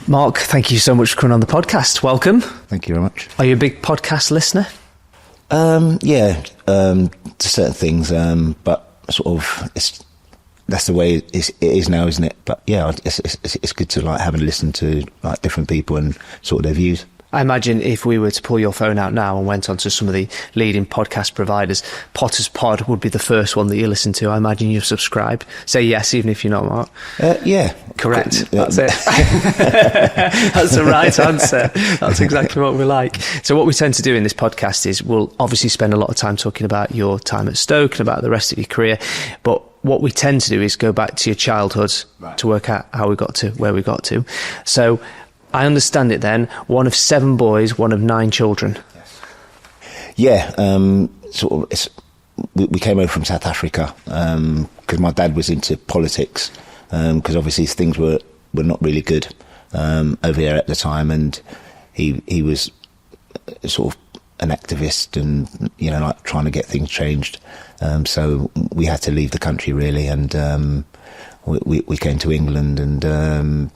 Mark, thank you so much for coming on the podcast. Welcome. Thank you very much. Are you a big podcast listener? To certain things, but sort of that's the way it is now, isn't it? But yeah, it's good to like have a listen to like different people and sort of their views. I imagine if we were to pull your phone out now and went onto some of the leading podcast providers, Potter's Pod would be the first one that you listen to. I imagine you've subscribed. Say yes, even if you're not, Mark. Yeah. Correct. That's it. That's the right answer. That's exactly what we like. So what we tend to do in this podcast is we'll obviously spend a lot of time talking about your time at Stoke and about the rest of your career. But what we tend to do is go back to your childhood to work out how we got to where we got to. So I understand it then, one of 7 boys, one of 9 children. Yeah, we came over from South Africa because my dad was into politics because obviously things were not really good over there at the time, and he was sort of an activist and, you know, like trying to get things changed. So we had to leave the country really, and we came to England, and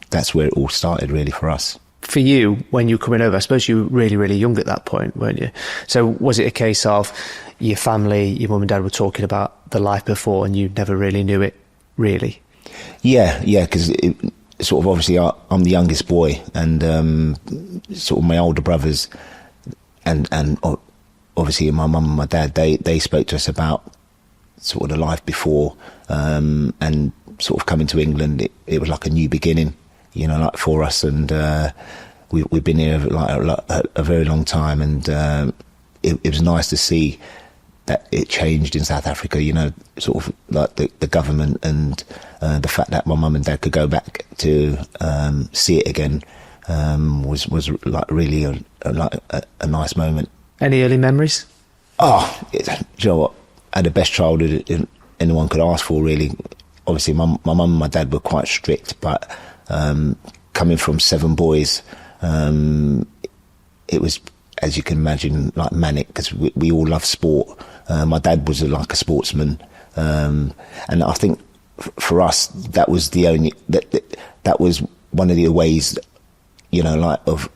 that's where it all started really for us. For you, when you were coming over, I suppose you were really, really young at that point, weren't you? So was it a case of your family, your mum and dad were talking about the life before and you never really knew it, really? Yeah, because sort of obviously I'm the youngest boy, and sort of my older brothers and obviously my mum and my dad, they spoke to us about sort of the life before, and sort of coming to England, it was like a new beginning, you know, like for us, and we've been here like a very long time, and it was nice to see that it changed in South Africa, you know, sort of like the government, and the fact that my mum and dad could go back to see it again was like really a nice moment. Any early memories? You know what, I had the best childhood anyone could ask for, really. Obviously my mum and my dad were quite strict, but coming from 7 boys, it was, as you can imagine, like manic, because we all love sport. My dad was like a sportsman, and I think for us that was the only that was one of the ways, you know, like of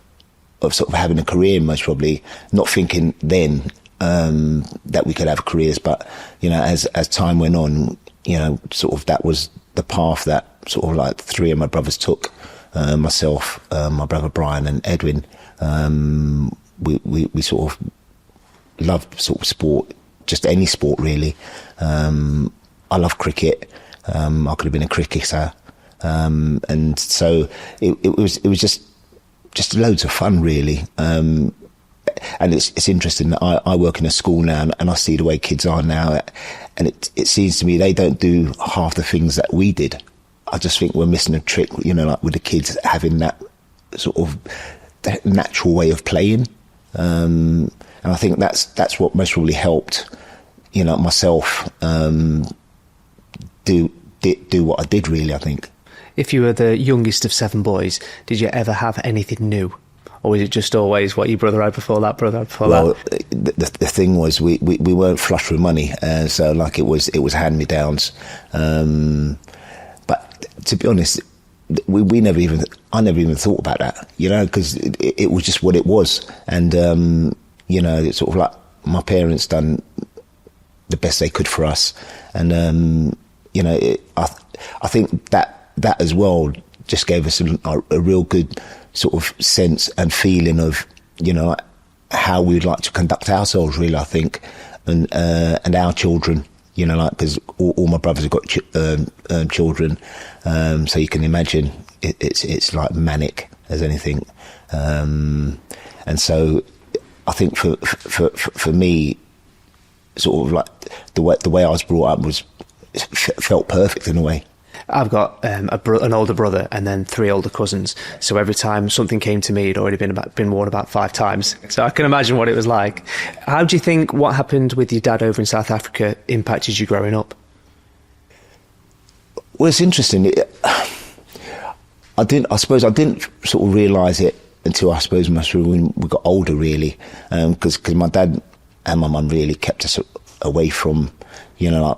sort of having a career, most probably not thinking then that we could have careers, but you know, as time went on, you know, sort of that was the path that sort of like 3 of my brothers took. Myself, my brother Brian and Edwin, we sort of loved sort of sport, just any sport really. I love cricket. I could have been a cricketer, and so it was just loads of fun really. And it's interesting that I work in a school now, and I see the way kids are now, and it seems to me they don't do half the things that we did. I just think we're missing a trick, you know, like with the kids having that sort of that natural way of playing, and I think that's what most probably helped, you know, myself do what I did really, I think. If you were the youngest of 7 boys, did you ever have anything new? Or was it just always what your brother had before that, brother had before that? The thing was we weren't flush with money, so like it was hand-me-downs. But to be honest, I never even thought about that, you know, because it was just what it was. And, you know, it's sort of like my parents done the best they could for us. And, you know, I think that as well just gave us a real good sort of sense and feeling of, you know, how we'd like to conduct ourselves really, I think, and our children, you know, like, because all my brothers have got children, so you can imagine it's like manic as anything, and so I think for me, sort of like the way I was brought up felt perfect in a way. I've got an older brother and then 3 older cousins. So every time something came to me, it'd already been worn about 5 times. So I can imagine what it was like. How do you think what happened with your dad over in South Africa impacted you growing up? Well, it's interesting. I suppose I didn't sort of realise it until I suppose when we got older, really, because my dad and my mum really kept us away from, you know, like,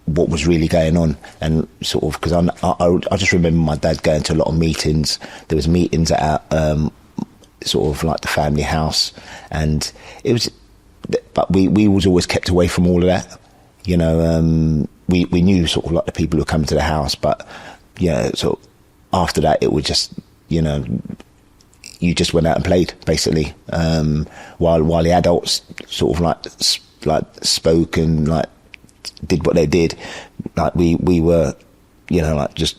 what was really going on, and sort of because I just remember my dad going to a lot of meetings. There was meetings at our sort of like the family house, and it was, but we was always kept away from all of that. You know, we knew sort of like the people who were coming to the house, but yeah, so after that it was just, you know, you just went out and played basically, while the adults sort of like spoke and like did what they did. Like we were, you know, like just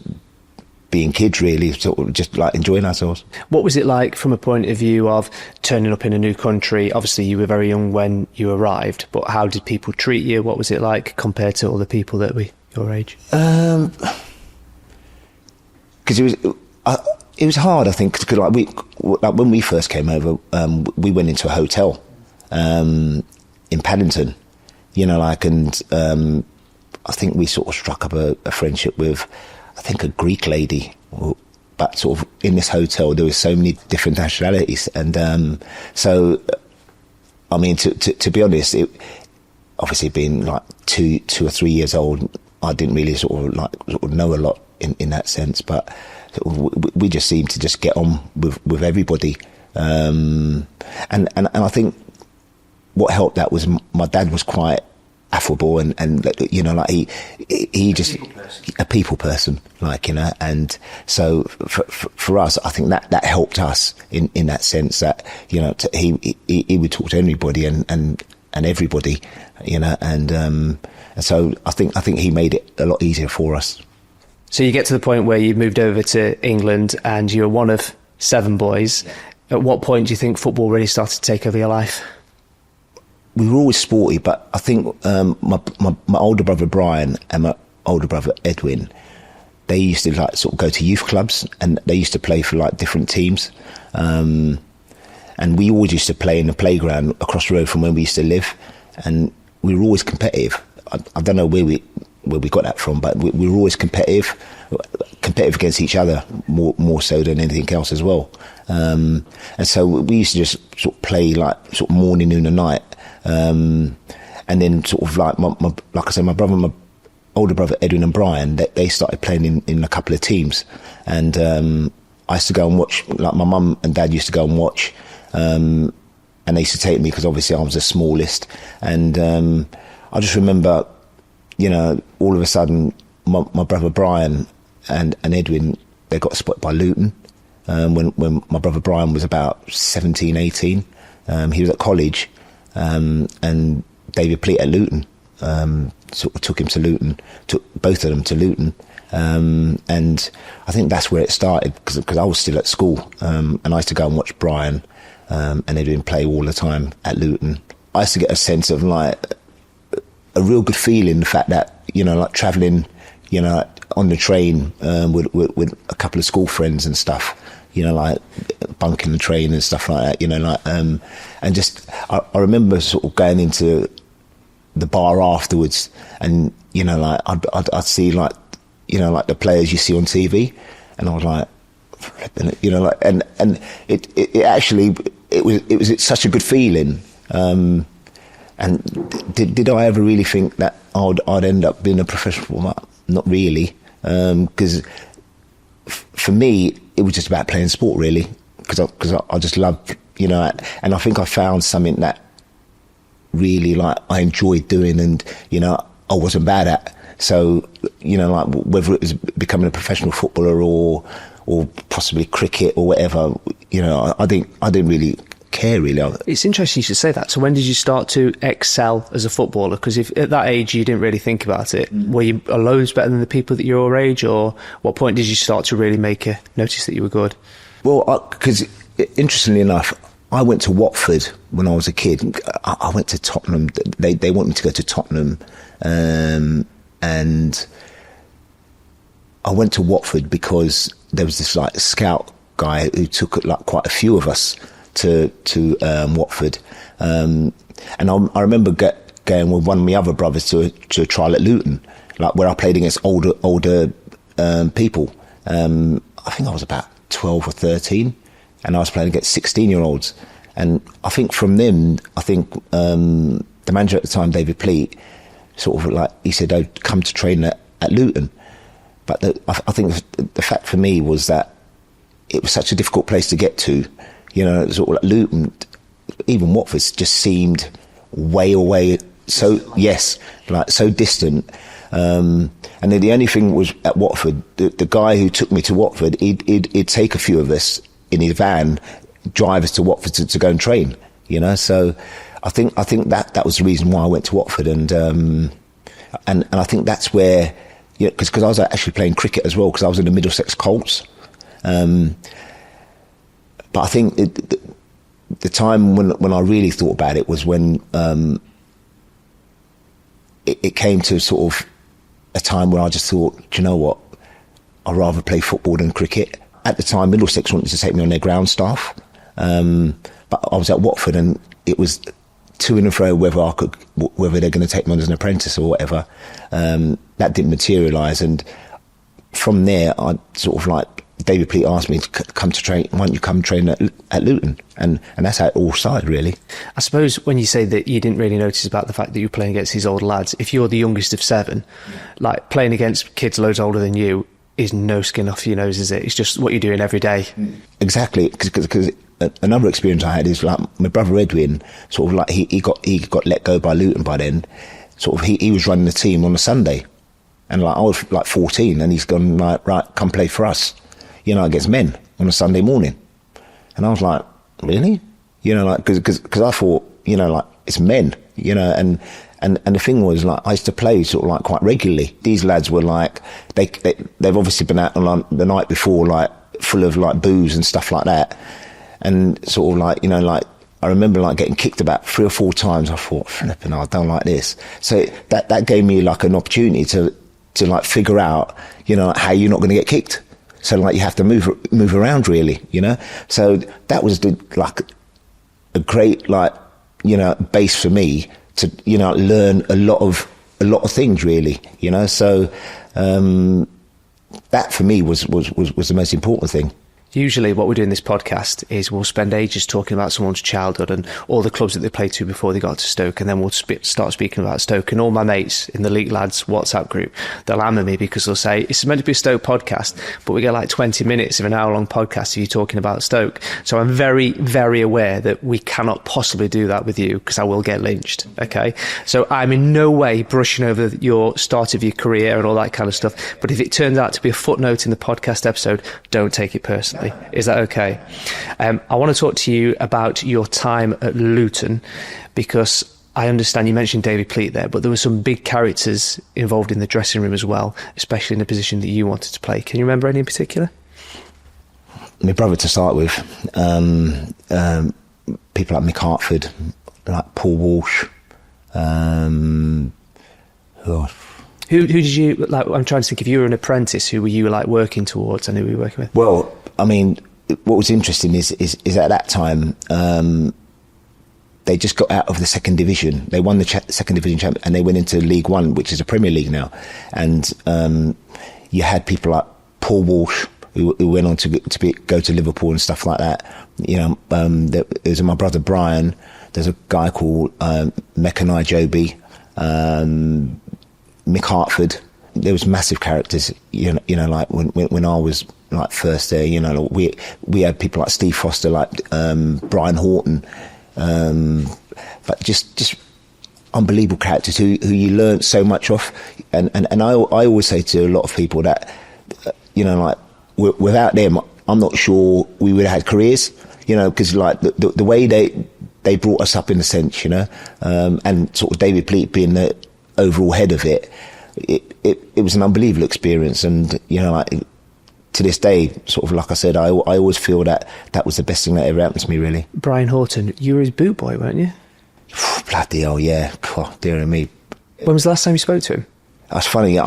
being kids really, sort of just like enjoying ourselves. What was it like from a point of view of turning up in a new country? Obviously you were very young when you arrived, but how did people treat you? What was it like compared to other people that were your age? Because it was hard, I think, because like when we first came over, we went into a hotel in Paddington, you know, like, and I think we sort of struck up a friendship with, I think, a Greek lady. But sort of in this hotel, there was so many different nationalities, and so, I mean, to be honest, it obviously being like two or 3 years old, I didn't really sort of know a lot in that sense, but we just seemed to just get on with everybody, and I think what helped that was my dad was quite affable, and you know, like he just a people person, like, you know, and so for us, I think that helped us in that sense, that, you know, he would talk to anybody and everybody, you know, and so I think he made it a lot easier for us. So you get to the point where you moved over to England and you're one of 7 boys. Yeah. At what point do you think football really started to take over your life? We were always sporty, but I think my older brother Brian and my older brother Edwin, they used to like sort of go to youth clubs, and they used to play for like different teams. And we always used to play in the playground across the road from where we used to live, and we were always competitive. I don't know where we got that from, but we were always competitive against each other, more so than anything else as well. And so we used to just sort of play like sort of morning, noon and night. And then sort of like like I said, my older brother Edwin and Brian, they started playing in a couple of teams, and I used to go and watch. Like my mum and dad used to go and watch, and they used to take me because obviously I was the smallest, and I just remember, you know, all of a sudden my brother Brian and Edwin, they got spotted by Luton when my brother Brian was about 17, 18. He was at college, and David Pleat at Luton sort of took him to Luton, took both of them to Luton, and I think that's where it started, because I was still at school, and I used to go and watch Brian and Edwin play all the time at Luton. I used to get a sense of like a real good feeling, the fact that, you know, like travelling, you know, on the train with a couple of school friends and stuff, you know, like bunking the train and stuff like that, you know, like and just I remember sort of going into the bar afterwards, and, you know, like I'd see, like, you know, like the players you see on TV, and I was like, you know, like, and it actually it was such a good feeling. And did I ever really think that I'd end up being a professional footballer? Not really, because for me it was just about playing sport, really, because I just loved, you know, and I think I found something that really, like, I enjoyed doing, and, you know, I wasn't bad at. So, you know, like, whether it was becoming a professional footballer or possibly cricket or whatever, you know, I didn't really care, really. It's interesting you should say that. So when did you start to excel as a footballer? Because if at that age you didn't really think about it, were you loads better than the people that your age, or what point did you start to really notice that you were good? Well, because interestingly enough, I went to Watford when I was a kid. I went to Tottenham. They wanted me to go to Tottenham, and I went to Watford because there was this like scout guy who took like quite a few of us to Watford, and I remember going with one of my other brothers to a trial at Luton, like where I played against older people. I think I was about 12 or 13, and I was playing against 16-year-olds. And I think from them, the manager at the time, David Pleat, sort of like, he said, "Oh, come to train at Luton." But I think the fact for me was that it was such a difficult place to get to, you know, sort of like Luton, even Watford just seemed way away. So yes, like so distant. And then the only thing was at Watford, the guy who took me to Watford, he'd take a few of us in his van, drive us to Watford to go and train, you know. So I think that was the reason why I went to Watford, and I think that's where, yeah, because I was actually playing cricket as well, because I was in the Middlesex Colts. But I think the time when I really thought about it was when it came to sort of a time where I just thought, do you know what, I'd rather play football than cricket. At the time, Middlesex wanted to take me on their ground staff, but I was at Watford, and it was to and fro whether they're going to take me on as an apprentice or whatever. That didn't materialise, and from there, I sort of like, David Pleat asked me to come to train. Why don't you come train at Luton? And that's how it all started, really. I suppose when you say that you didn't really notice about the fact that you were playing against these old lads, if you're the youngest of 7, like playing against kids loads older than you is no skin off your nose, is it? It's just what you're doing every day. Exactly, because another experience I had is like my brother Edwin, sort of like he got let go by Luton by then. Sort of he was running the team on a Sunday, and like I was like 14, and he's gone like, right, come play for us, you know, against men on a Sunday morning. And I was like, really? You know, like, because I thought, you know, like, it's men, you know, and the thing was, like, I used to play sort of like quite regularly. These lads were like, they've obviously been out on the night before, like, full of like booze and stuff like that. And sort of like, you know, like, I remember like getting kicked about 3 or 4 times. I thought, flipping, I don't like this. So that gave me like an opportunity to like figure out, you know, how you're not going to get kicked. So like you have to move around, really, you know. So that was like a great, like, you know, base for me to, you know, learn a lot of things, really, you know. So that for me was the most important thing. Usually what we do in this podcast is we'll spend ages talking about someone's childhood and all the clubs that they played to before they got to Stoke, and then we'll start speaking about Stoke. And all my mates in the League Lads WhatsApp group, they'll hammer me because they'll say, it's meant to be a Stoke podcast, but we get like 20 minutes of an hour-long podcast of you talking about Stoke. So I'm very, very aware that we cannot possibly do that with you, because I will get lynched, okay? So I'm in no way brushing over your start of your career and all that kind of stuff, but if it turns out to be a footnote in the podcast episode, don't take it personally. Is that okay? I want to talk to you about your time at Luton, because I understand you mentioned David Pleat there, but there were some big characters involved in the dressing room as well, especially in the position that you wanted to play. Can you remember any in particular? My brother to start with. People like Mick Hartford, like Paul Walsh. Who did you, like, I'm trying to think, if you were an apprentice, who were you like working towards and who were you working with? Well, I mean, what was interesting is at that time, they just got out of the second division. They won the second division champion, and they went into League One, which is a Premier League now. And you had people like Paul Walsh, who went on to go to Liverpool and stuff like that. You know, there's my brother Brian. There's a guy called Macari Joby, Mick Hartford. There was massive characters, you know, like when I was like first there, you know, we had people like Steve Foster, like Brian Horton, but just unbelievable characters who you learnt so much off. And I always say to a lot of people that, you know, like without them, I'm not sure we would have had careers, you know, because like the way they brought us up in a sense, you know, and sort of David Pleat being the overall head of it. It was an unbelievable experience, and you know, like, to this day, sort of like I said, I always feel that was the best thing that ever happened to me, really. Brian Horton, you were his boot boy, weren't you? Bloody hell, yeah. God, dear me. When was the last time you spoke to him? That's funny.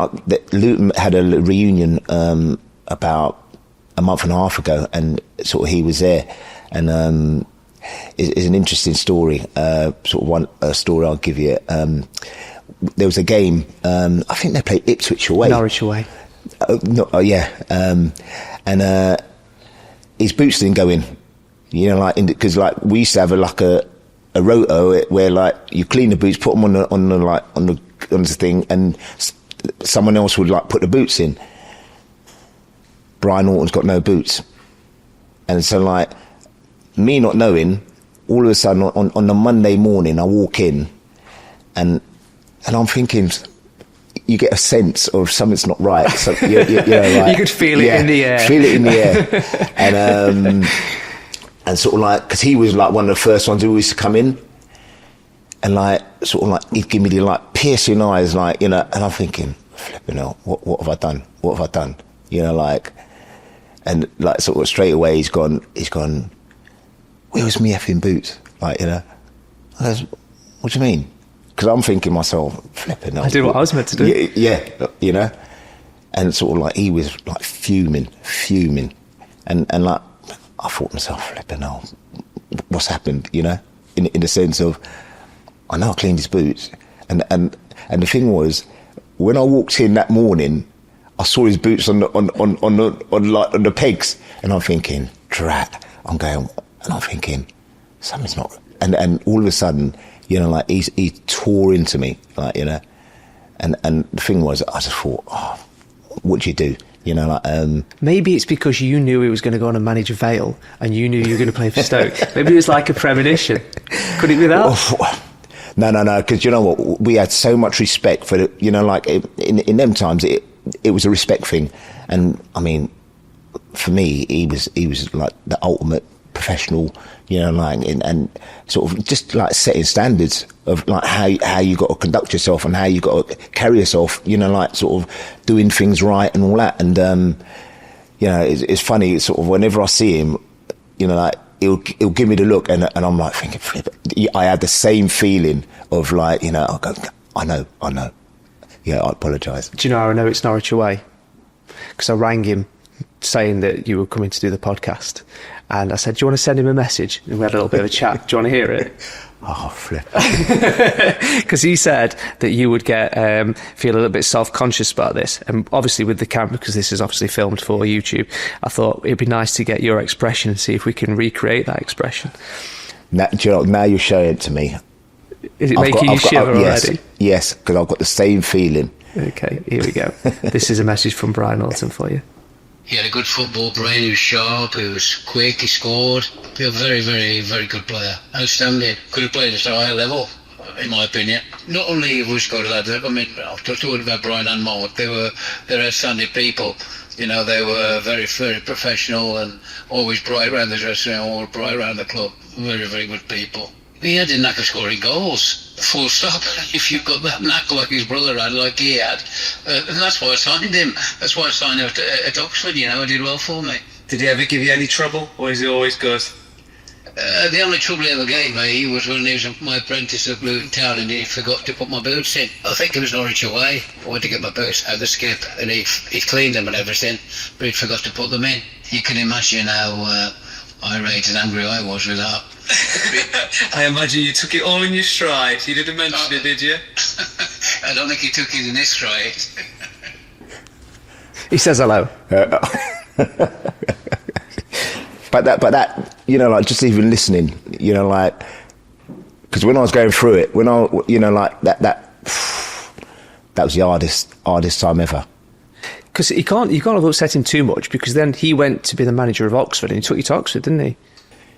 Luton had a reunion about a month and a half ago, and sort of he was there, and it's an interesting story. Sort of a story I'll give you. There was a game, I think they played Ipswich away. Norwich away. And his boots didn't go in. You know, like, because like we used to have a roto where like you clean the boots, put them on the on the thing, and someone else would like put the boots in. Brian Norton's got no boots, and so like me not knowing, all of a sudden on the Monday morning I walk in, and I'm thinking, you get a sense of something's not right. So you know, like, you could feel it in the air. Feel it in the air, and sort of like, because he was like one of the first ones who used to come in, and like sort of like he'd give me the like piercing eyes, like, you know, and I'm thinking, flipping hell, what have I done? What have I done? You know, like, and like sort of straight away he's gone. Where was me effing boots? Like, you know, I goes, what do you mean? Because I'm thinking myself, flipping hell. I did what I was meant to do. Yeah, you know, and sort of like he was like fuming, and like I thought to myself, flipping hell, what's happened? You know, in the sense of, I know I cleaned his boots, and the thing was, when I walked in that morning, I saw his boots on the pegs, and I'm thinking, drat. I'm going, and I'm thinking, something's not. And all of a sudden, you know, like he tore into me, like, you know, and the thing was, I just thought, oh, what do you do? You know, like maybe it's because you knew he was going to go on and manage Vale, and you knew you were going to play for Stoke. Maybe it was like a premonition. Could it be that? No, because you know what, we had so much respect for the, you know, like in them times it was a respect thing, and I mean, for me, he was like the ultimate professional, you know, like, and sort of just like setting standards of like how you got to conduct yourself and how you got to carry yourself, you know, like sort of doing things right and all that. And you know, it's funny, sort of whenever I see him, you know, like he'll give me the look, and I'm like thinking, flip it. I had the same feeling of like, you know, I go, I know, yeah, I apologise. Do you know how I know it's Norwich away? Because I rang him saying that you were coming to do the podcast, and I said, do you want to send him a message? And we had a little bit of a chat. Do you want to hear it? Oh, flip. Because he said that you would get feel a little bit self-conscious about this, and obviously with the camera, because this is obviously filmed for YouTube, I thought it'd be nice to get your expression and see if we can recreate that expression. Now, do you know, now you're showing it to me. Is it making you shiver already? Yes, because I've got the same feeling. Okay, here we go. This is a message from Brian Norton for you. He had a good football brain, he was sharp, he was quick, he scored. He was a very, very, very good player. Outstanding. Could have played at a higher level, in my opinion. Not only was good lads, I mean, I've talked about Brian and Mark, they're outstanding people. You know, they were very, very professional and always bright around the dressing room, always bright around the club. Very, very good people. He had a knack of scoring goals, full stop. If you've got that knack like his brother had, like he had, and that's why I signed him. That's why I signed him at Oxford, you know, he did well for me. Did he ever give you any trouble, or is he always good? The only trouble he ever gave me was when he was my apprentice at Luton Town and he forgot to put my boots in. I think it was Norwich away. I went to get my boots out of the skip and he cleaned them and everything, but he forgot to put them in. You can imagine how irate and angry I was with that. I imagine you took it all in your stride. You didn't mention it, did you? I don't think he took it in his stride. He says hello. But that, you know, like just even listening, you know, like, because when I was going through it, when I, you know, like that was the hardest time ever. Because you can't have upset him too much, because then he went to be the manager of Oxford and he took you to Oxford, didn't he?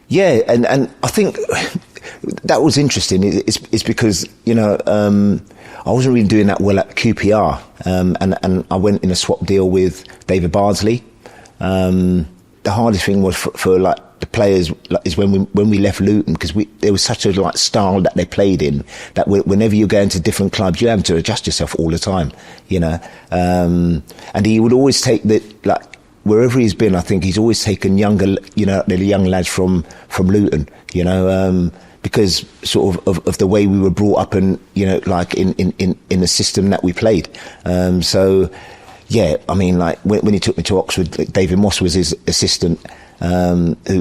Yeah, and I think that was interesting. It's because, you know, I wasn't really doing that well at QPR, and I went in a swap deal with David Bardsley. The hardest thing was for like the players is when we left Luton, because there was such a like style that they played in that whenever you go into different clubs you have to adjust yourself all the time, you know. And he would always take wherever he's been, I think he's always taken younger, you know, the young lads from Luton, you know, because sort of the way we were brought up and, you know, like in the system that we played. So yeah, I mean, like when he took me to Oxford, David Moss was his assistant, who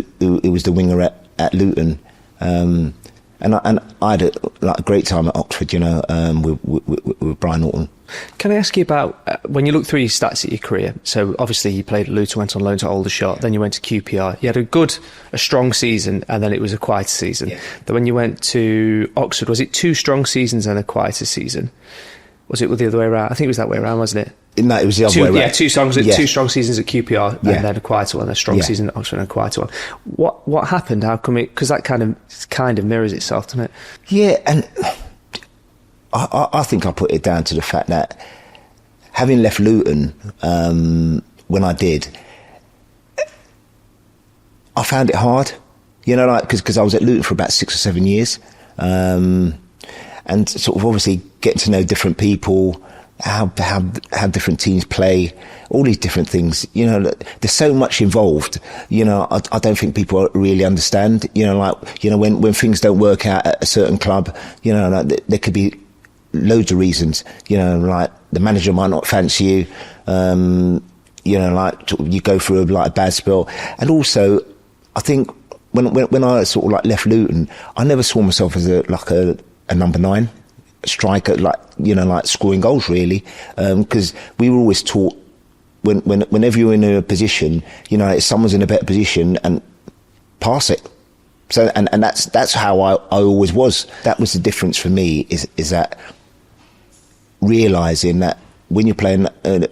was the winger at Luton, and I had a great time at Oxford, you know, with Brian Norton. Can I ask you about when you look through your stats at your career? So obviously you played at Luton, went on loan to Aldershot, then you went to QPR. You had a strong season, and then it was a quieter season. Yeah. Then when you went to Oxford, was it 2 strong seasons and a quieter season? Was it the other way around? I think it was that way around, wasn't it? No, it was the other way around. Yeah, two strong seasons at QPR and then a quieter one, a strong season at Oxford and a quieter one. What happened? How come it? Because that kind of mirrors itself, doesn't it? Yeah, and I think I put it down to the fact that having left Luton when I did, I found it hard, because I was at Luton for about 6 or 7 years, and sort of obviously getting to know different people, how different teams play, all these different things. There's so much involved. I don't think people really understand. When things don't work out at a certain club, there could be loads of reasons. Like the manager might not fancy you. You go through a bad spell, and also I think when I sort of left Luton, I never saw myself as a number 9 striker, scoring goals really, because we were always taught whenever you're in a position, if someone's in a better position, and pass it. So and that's how I always was. That was the difference for me, is that realising that when you're playing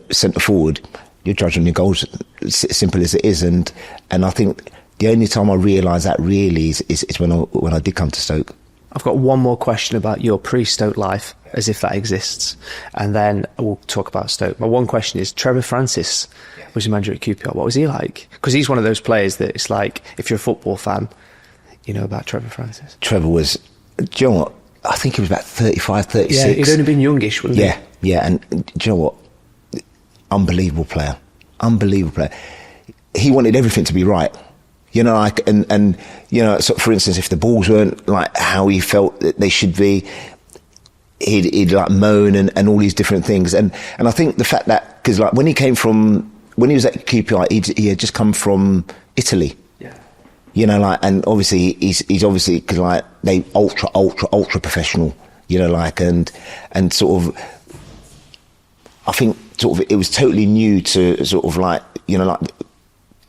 centre forward, you're judging your goals, simple as it is, and I think the only time I realised that really is when I did come to Stoke. I've got one more question about your pre-Stoke life, as if that exists, and then we'll talk about Stoke. My one question is, Trevor Francis was your manager at QPR. What was he like? Because he's one of those players that it's like, if you're a football fan, you know about Trevor Francis. Trevor was, do you know what? I think he was about 35, 36. Yeah, he'd only been youngish, wasn't he? Yeah, and do you know what? Unbelievable player. He wanted everything to be right. So for instance, if the balls weren't how he felt that they should be, he'd moan and all these different things. And I think the fact that, because when he was at QPR, he had just come from Italy. Yeah. And obviously he's obviously, because they ultra professional, and sort of, I think sort of it was totally new to sort of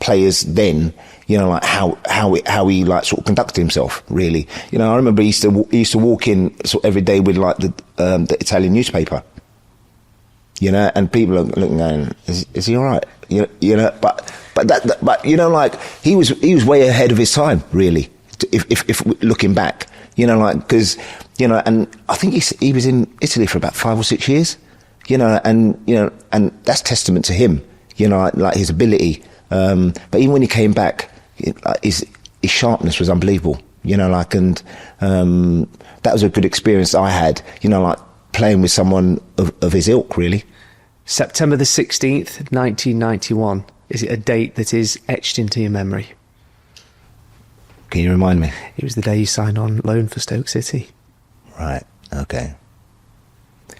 players then, how he sort of conducted himself, really. I remember he used to walk in sort of every day with the Italian newspaper, and people are looking going, is he all right? But he was way ahead of his time, really, if looking back, because and I think he was in Italy for about 5 or 6 years, and that's testament to him, his ability. But even when he came back, his sharpness was unbelievable, and that was a good experience I had, playing with someone of his ilk, really. September the 16th, 1991. Is it a date that is etched into your memory? Can you remind me? It was the day you signed on loan for Stoke City. Right, okay.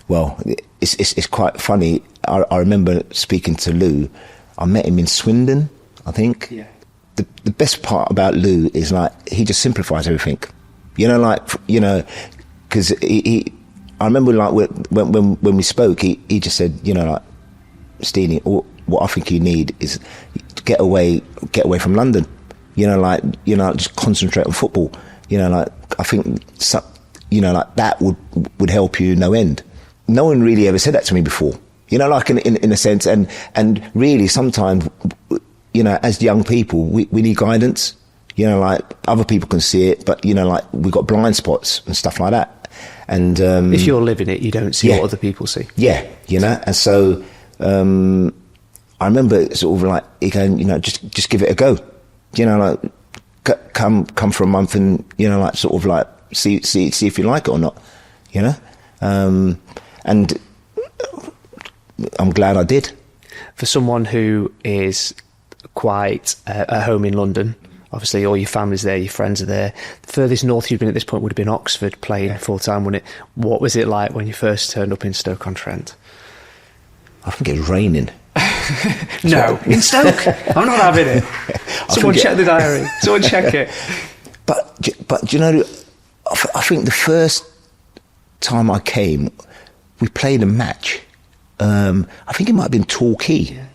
Well, it's quite funny. I remember speaking to Lou. I met him in Swindon, I think. Yeah. The best part about Lou is he just simplifies everything. Because I remember when we spoke, he just said, Steenie, what I think you need is to get away from London. Just concentrate on football. I think that would help you no end. No one really ever said that to me before. In a sense, and really sometimes, as young people, we need guidance. Other people can see it, but we've got blind spots and stuff like that. And if you're living it, you don't see what other people see. Yeah, and so I remember sort of he going, just give it a go. Come for a month and sort of see if you like it or not. And I'm glad I did. For someone who is quite at home in London, obviously all your family's there, your friends are there. The furthest north you'd been at this point would have been Oxford, playing full time, wouldn't it? What was it like when you first turned up in Stoke-on-Trent? I think it was raining. No, in Stoke. I'm not having it. Someone check the diary. Someone check it. But I think the first time I came, we played a match. I think it might have been Torquay. Yeah.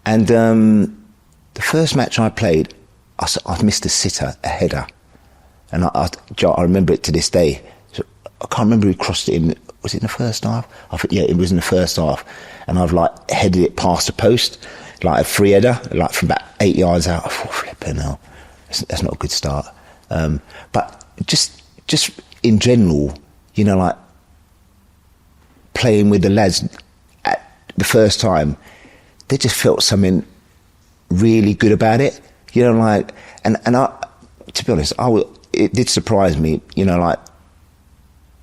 And the first match I played, I missed a sitter, a header. And I remember it to this day. So I can't remember who crossed it in. was it in the first half? I think, yeah, it was in the first half. And I've like headed it past the post, like a free header, like from about 8 yards out. I thought, flipping hell, that's not a good start. But just in general, you know, like playing with the lads at the first time, they just felt something really good about it. You know, like, and I, to be honest, it did surprise me, you know, like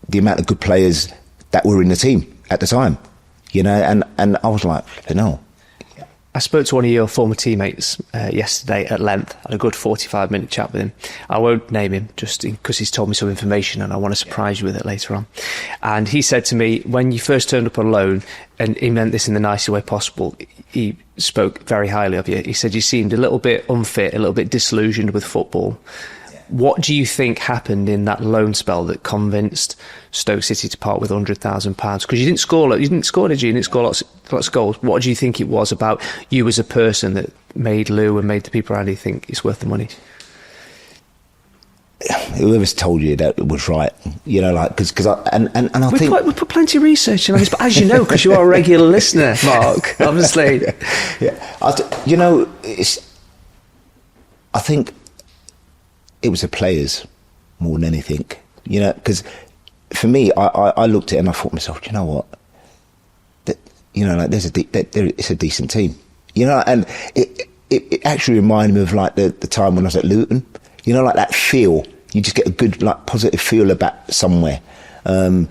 the amount of good players that were in the team at the time, you know, and I was like, no. I spoke to one of your former teammates yesterday at length. I had a good 45-minute chat with him. I won't name him just because he's told me some information and I want to surprise you with it later on. And he said to me, when you first turned up on loan, and he meant this in the nicest way possible, he spoke very highly of you. He said you seemed a little bit unfit, a little bit disillusioned with football. What do you think happened in that loan spell that convinced Stoke City to part with £100,000? Because you didn't score, did you? You didn't score lots of goals. What do you think it was about you as a person that made Lou and made the people around you think it's worth the money? Whoever's told you that it was right, you know, like because I think we put plenty of research in this, but as you know, because you are a regular listener, Mark, obviously, you know, I think it was the players more than anything, you know, because for me, I looked at it and I thought to myself, you know what, that, you know, like it's a decent team, you know, and it actually reminded me of like the time when I was at Luton, you know, like that feel, you just get a good like positive feel about somewhere, and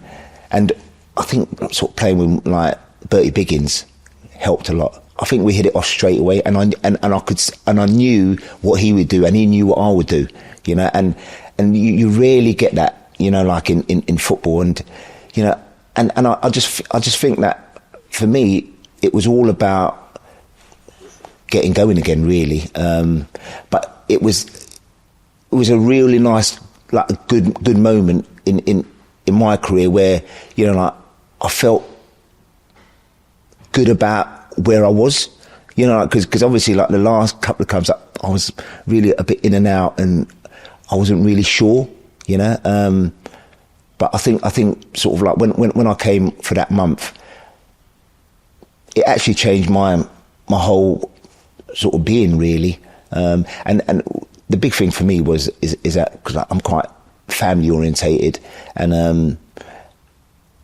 I think sort of playing with like Bertie Biggins helped a lot. I think we hit it off straight away, and I knew what he would do, and he knew what I would do, you know, and you rarely get that, you know, like in football, and you know, and I just think that for me it was all about getting going again, really, but it was a really nice, like a good moment in my career where, you know, like I felt good about where I was, you know, because obviously like the last couple of clubs I was really a bit in and out and I wasn't really sure, you know, but I think sort of like when I came for that month, it actually changed my whole sort of being, really, and the big thing for me is that because I'm quite family orientated, and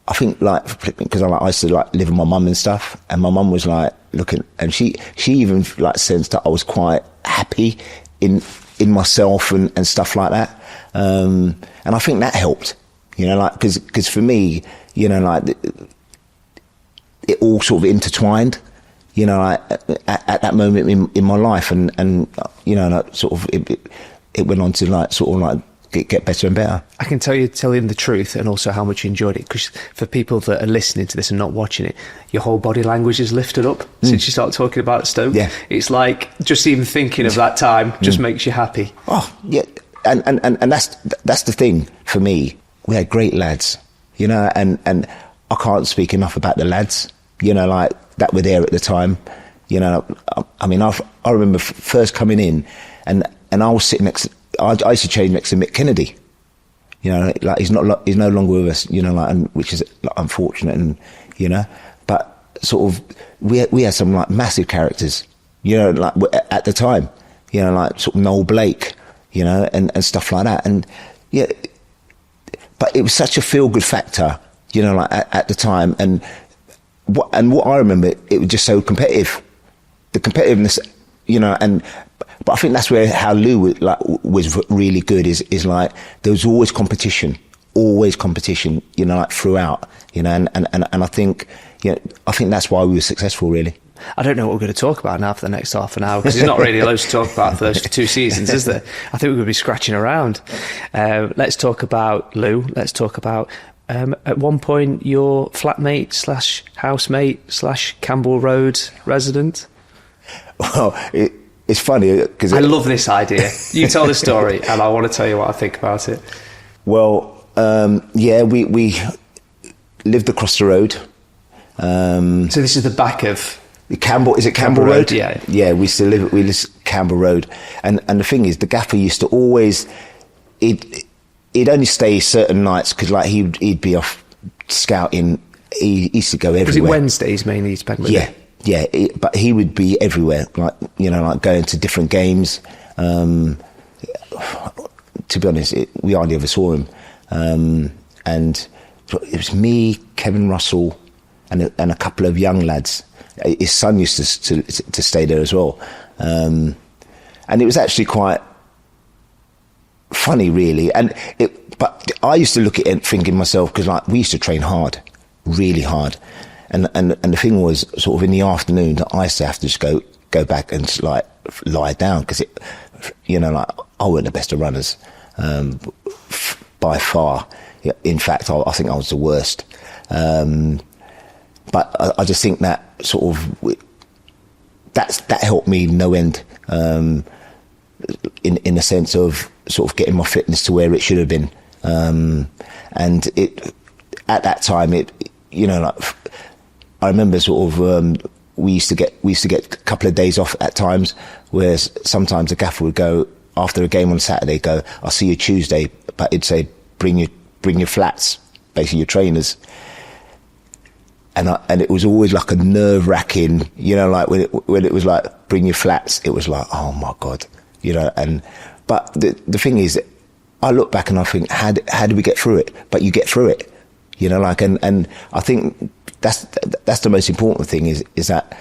I think like because I used to like live with my mum and stuff, and my mum was like looking, and she even like sensed that I was quite happy in myself and stuff like that, and I think that helped, you know, like because for me, you know, like it all sort of intertwined, you know, like at that moment in my life, and you know, like sort of it went on to like sort of like get better and better. I can tell him the truth and also how much you enjoyed it, because for people that are listening to this and not watching it, your whole body language is lifted up since you start talking about Stoke. Yeah. It's like just even thinking of that time just makes you happy. Oh yeah, and that's the thing for me. We had great lads, you know, and I can't speak enough about the lads, you know, like that were there at the time, you know. I mean, I remember first coming in and I was sitting next. I used to change next to Mick Kennedy, you know, like he's no longer with us, you know, like, and which is like, unfortunate, and you know, but sort of we had some like massive characters, you know, like at the time, you know, like sort of Noel Blake, you know, and stuff like that, and yeah, but it was such a feel good factor, you know, like at the time, and what I remember, it was just so competitive, the competitiveness, you know, but I think that's where how Lou was really good is like there was always competition, you know, like throughout, you know, and I think, you know, I think that's why we were successful, really. I don't know what we're going to talk about now for the next half an hour, because there's not really loads to talk about for those 2 seasons, is there? I think we're going to be scratching around. Let's talk about Lou. Let's talk about at one point your flatmate / housemate / Campbell Road resident. Well, it's funny because I love this idea. You tell the story, and I want to tell you what I think about it. Well, yeah, we lived across the road. So this is the back of Campbell. Is it Campbell Road? Yeah, yeah. We live Campbell Road, and the thing is, the gaffer used to always he'd only stay certain nights because like he'd be off scouting. He used to go everywhere. Was it Wednesdays mainly you spent with him? Yeah. But he would be everywhere, like going to different games. To be honest, we hardly ever saw him. And it was me, Kevin Russell, and a couple of young lads. His son used to stay there as well. And it was actually quite funny, really. But I used to look at it thinking myself, because we used to train hard, really hard. And the thing was, sort of in the afternoon, I used to have to just go back and just, lie down, because I weren't the best of runners, by far. In fact, I think I was the worst. But I just think that sort of that helped me no end, in the sense of sort of getting my fitness to where it should have been. And it at that time, I remember sort of we used to get a couple of days off at times, where sometimes the gaffer would go after a game on Saturday, go, "I'll see you Tuesday," but it'd say, bring your flats, basically your trainers. And it was always like a nerve-wracking, when it was like, bring your flats, it was like, oh my God, but the thing is, I look back and I think, how do we get through it? But you get through it, and I think that's the most important thing is that,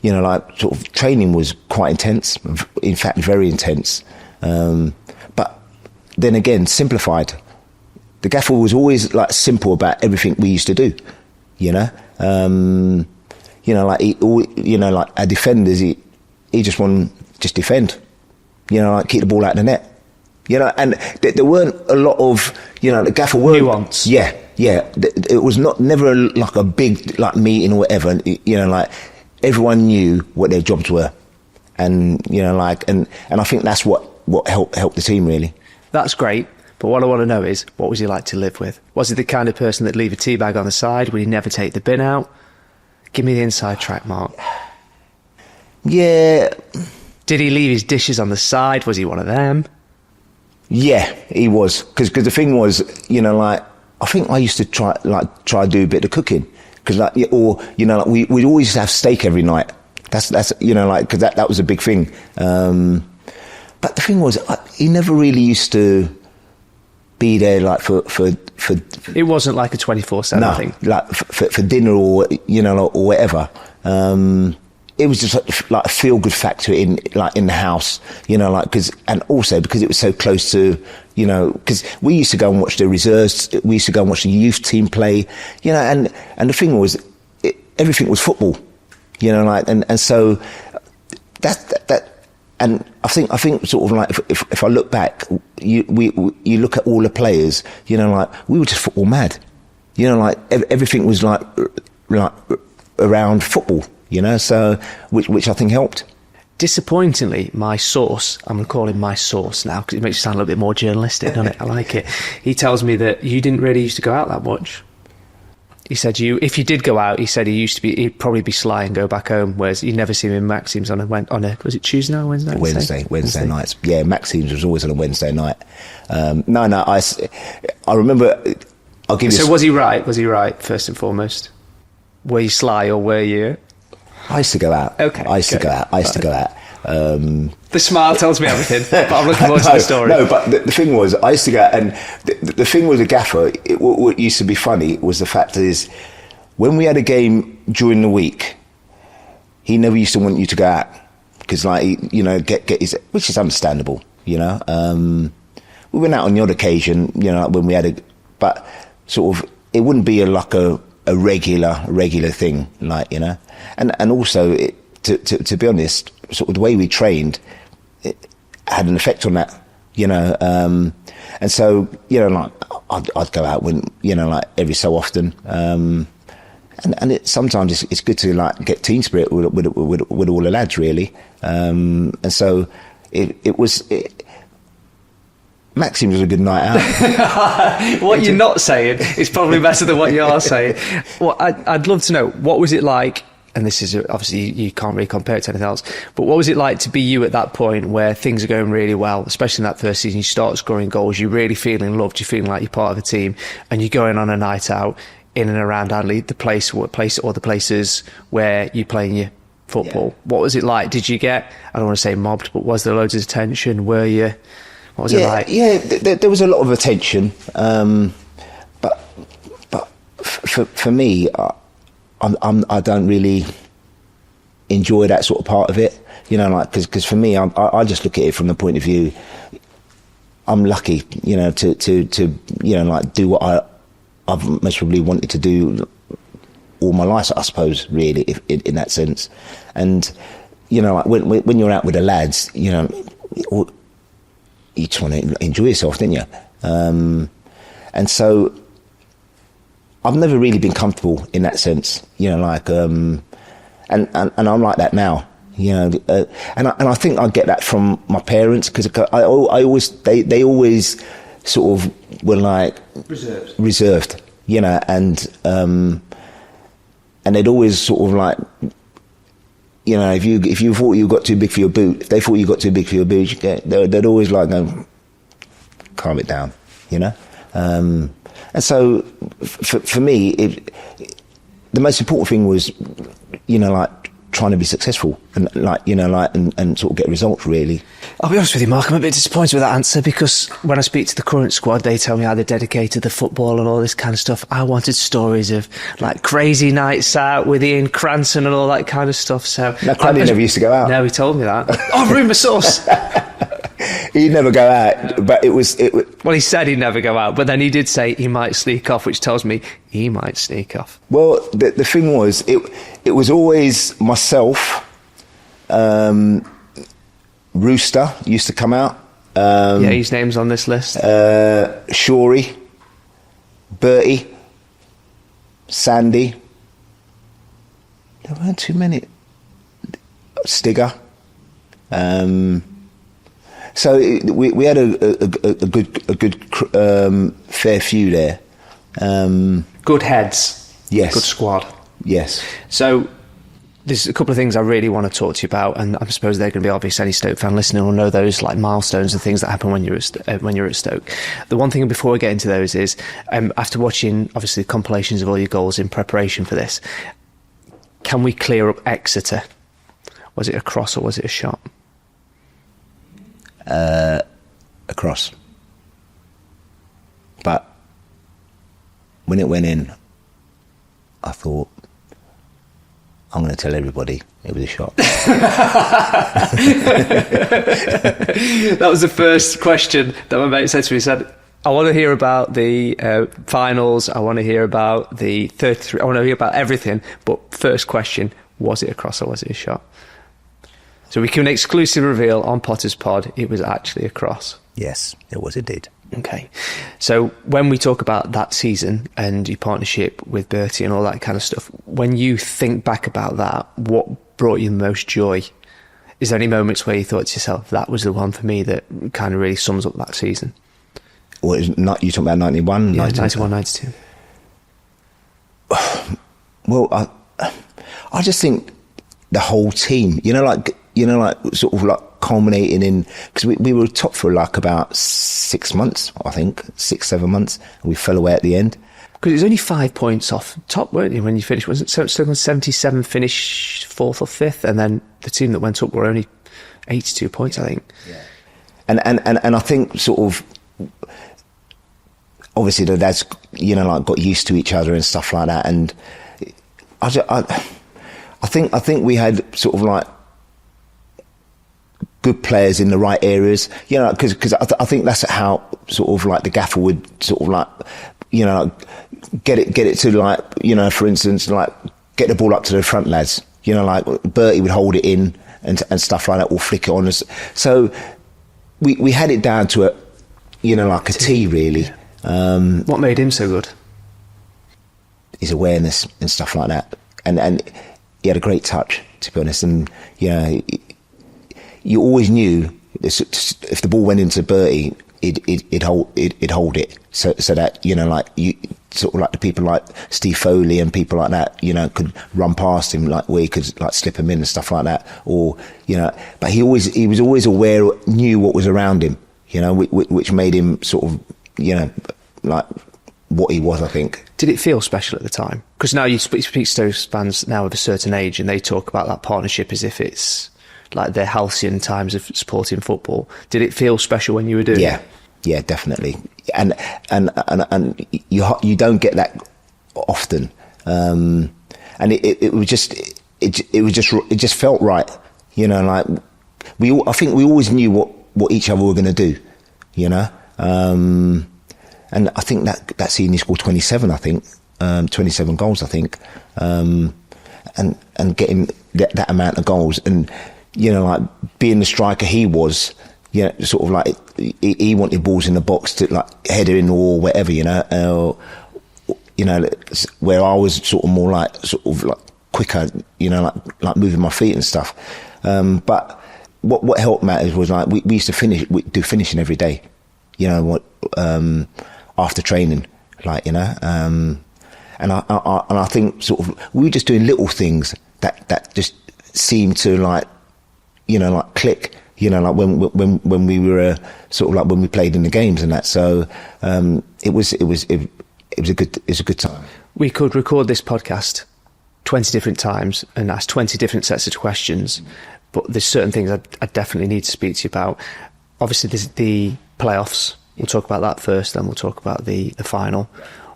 sort of training was quite intense, in fact, very intense. But then again, simplified. The gaffer was always simple about everything we used to do, our defenders, he just wanted just defend, keep the ball out of the net, and there weren't a lot of, the gaffer weren't nuance. Yeah, it was never a big meeting or whatever. Everyone knew what their jobs were, and and I think that's what helped the team really. That's great. But what I want to know is, what was he like to live with? Was he the kind of person that'd leave a tea bag on the side? Would he never take the bin out? Give me the inside track, Mark. Yeah. Did he leave his dishes on the side? Was he one of them? Yeah, he was. Because the thing was, I think I used to try to do a bit of cooking. Because we'd always have steak every night. That's because that was a big thing. But the thing was, he never really used to be there for it wasn't like a 24/7 thing. For dinner or or whatever. It was just like a feel good factor in the house, and also because it was so close to, because we used to go and watch the reserves, we used to go and watch the youth team play, and the thing was, everything was football, and so that. And I think sort of if I look back, you look at all the players, we were just football mad, everything was like around football, so which I think helped. Disappointingly, my source, I'm going to call him my source now because it makes you sound a little bit more journalistic, doesn't it? I like it. He tells me that you didn't really used to go out that much. He said if you did go out, he said he'd probably be sly and go back home, whereas you never see him in Maxime's on a was it Tuesday night or Wednesday night? Wednesday nights. Yeah, Maxime's was always on a Wednesday night. I remember, I'll give you... So was he right, first and foremost? Were you sly or were you... I used to go out. Okay. I used to go out. The smile tells me everything, but I'm looking forward to the story. No, but the thing was, I used to go out, and the thing with the gaffer, what used to be funny was the fact is, when we had a game during the week, he never used to want you to go out, because get his, which is understandable, We went out on the odd occasion, when we had but sort of, it wouldn't be a regular thing, and also to be honest, sort of the way we trained, it had an effect on that, and so I'd go out when every so often, and sometimes it's good to get team spirit with all the lads really, and so it was. Maxime was a good night out. What you're not saying is probably better than what you are saying. Well, I'd love to know, what was it like, and this is obviously you can't really compare it to anything else, but what was it like to be you at that point where things are going really well, especially in that first season, you start scoring goals, you're really feeling loved, you're feeling like you're part of a team, and you're going on a night out, in and around Adelaide, the places where you playing your football. Yeah. What was it like? Did you get, I don't want to say mobbed, but was there loads of attention? What was it like? Yeah, there was a lot of attention, but for me, I don't really enjoy that sort of part of it, you know, like because for me, I just look at it from the point of view, I'm lucky, you know, to you know, like do what I've most probably wanted to do all my life, I suppose, really, in that sense. And you know, like when you're out with the lads, you know, you just want to enjoy yourself, don't you? And so I've never really been comfortable in that sense, you know, like, and I'm like that now, you know, and I think I get that from my parents, because they always sort of were like reserved, you know, and they'd always sort of like, you know, if you thought you got too big for your boot, if they thought you got too big for your boot, they'd always like go, calm it down, you know. And so for me, the most important thing was, you know, like trying to be successful and like, you know, like and sort of get results, really. I'll be honest with you, Mark, I'm a bit disappointed with that answer, because when I speak to the current squad, they tell me how they're dedicated to football and all this kind of stuff. I wanted stories of like crazy nights out with Ian Cranson and all that kind of stuff. So no, Cranny never used to go out. No, he told me that. Oh, rumour source. He'd never go out, but it was. Well, he said he'd never go out, but then he did say he might sneak off, which tells me he might sneak off. Well, the thing was, it was always myself. Rooster used to come out. Yeah, his name's on this list. Shawry, Bertie, Sandy. There weren't too many. Stigger. So we had a good fair few there. Good heads. Yes. Good squad. Yes. So there's a couple of things I really want to talk to you about, and I suppose they're going to be obvious. Any Stoke fan listening will know those, like milestones and things that happen when you're at Stoke. The one thing before we get into those is, after watching obviously the compilations of all your goals in preparation for this, can we clear up Exeter? Was it a cross or was it a shot? A cross. But when it went in, I thought, I'm going to tell everybody it was a shot. That was the first question that my mate said to me. He said, I want to hear about the finals, I want to hear about the 33, I want to hear about everything, but first question, was it a cross or was it a shot? So we can exclusive reveal on Potter's Pod, it was actually a cross. Yes, it was indeed. Okay. So when we talk about that season and your partnership with Bertie and all that kind of stuff, when you think back about that, what brought you the most joy? Is there any moments where you thought to yourself, that was the one for me that kind of really sums up that season? Well, you talking about 91? Yeah, 91, 92. Well, I just think the whole team, like sort of like culminating in, because we were top for like about 6 months, I think, 6-7 months, and we fell away at the end. Because it was only 5 points off top, weren't you, when you finished? Wasn't Stoke on 77, finished 4th or 5th, and then the team that went up were only 82 points, I think. Yeah. And I think sort of, obviously the lads, like got used to each other and stuff like that, and I think we had sort of like good players in the right areas, because I think that's how sort of like the gaffer would sort of like, get it to like, for instance, like get the ball up to the front lads, like Bertie would hold it in and stuff like that, or flick it on us. So we had it down to a, like a T really. What made him so good? His awareness and stuff like that, and he had a great touch, to be honest, and you always knew if the ball went into Bertie, he'd hold it, so that like you sort of like the people like Steve Foley and people like that, could run past him, like where he could like slip him in and stuff like that, or but he was always aware, knew what was around him, which made him sort of like what he was, I think. Did it feel special at the time? Because now you speak to Stoke fans now of a certain age, and they talk about that partnership as if it's like the halcyon times of supporting football. Did it feel special when you were doing it? Yeah, definitely. And you don't get that often. And it just felt right. You know, like I think we always knew what each other were going to do. You know, and I think that season he scored 27. I think 27 goals. I think, and getting that amount of goals, and you know, like being the striker he was. Yeah, sort of like he wanted balls in the box to like header in or whatever, you know, where I was sort of more like quicker, you know, like moving my feet and stuff. But what helped matters was like we used to do finishing every day, you know, after training, like, you know, and I think sort of we were just doing little things that just seemed to like, you know, like click. You know, like when we were sort of like when we played in the games and that. So it was a good time. We could record this podcast 20 different times and ask 20 different sets of questions, but there's certain things I definitely need to speak to you about. Obviously, there's the playoffs. We'll talk about that first, then we'll talk about the final.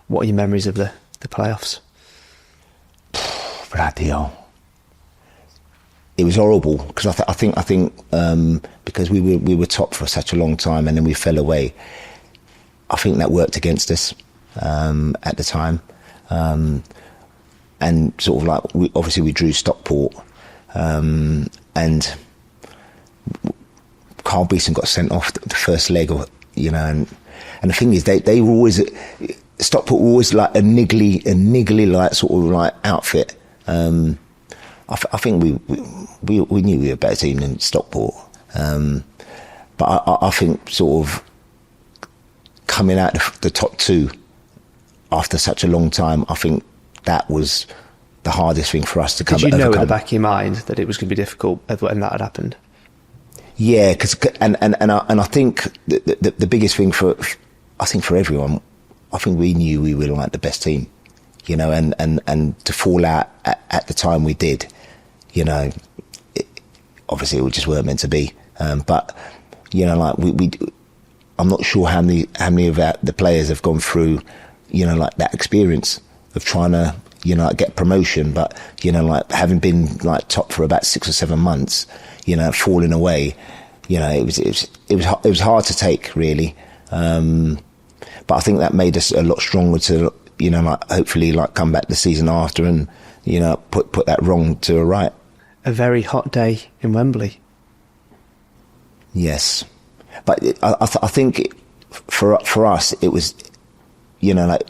What are your memories of the playoffs? Bloody hell. It was horrible because I think because we were top for such a long time and then we fell away. I think that worked against us at the time, and sort of like we drew Stockport, and Carl Beeson got sent off the first leg, or you know, and the thing is they were always Stockport were always like a niggly like sort of like outfit. I think we knew we were a better team than Stockport, but I think sort of coming out the top two after such a long time, I think that was the hardest thing for us to Did you know in the back of your mind that it was going to be difficult when that had happened? Yeah, because and I think the biggest thing for everyone, I think we knew we were like the best team, you know, and to fall out at the time we did. You know, obviously it just weren't meant to be. But you know, like we I'm not sure how many of the players have gone through, you know, like that experience of trying to, you know, like get promotion, but you know, like having been like top for about 6 or 7 months, you know, falling away. You know, it was hard to take, really. But I think that made us a lot stronger to, you know, like hopefully like come back the season after and, you know, put that wrong to a right. A very hot day in Wembley. Yes, but I think for us it was, you know, like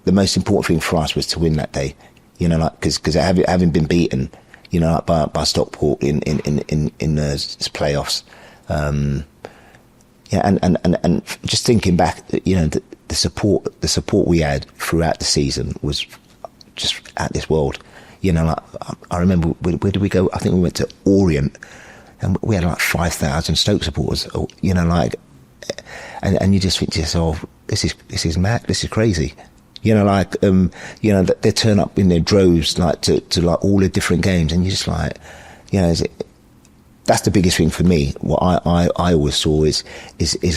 the most important thing for us was to win that day. You know, like because having been beaten, you know, like by Stockport in the playoffs. Yeah, and just thinking back, you know, the support we had throughout the season was just out this world. You know, like I remember where did we go? I think we went to Orient, and we had like 5,000 Stoke supporters. You know, like, and you just think to yourself, this is mad, this is crazy. You know, like you know, they turn up in their droves like to like all the different games, and you're just like, you know, that's the biggest thing for me. What I always saw is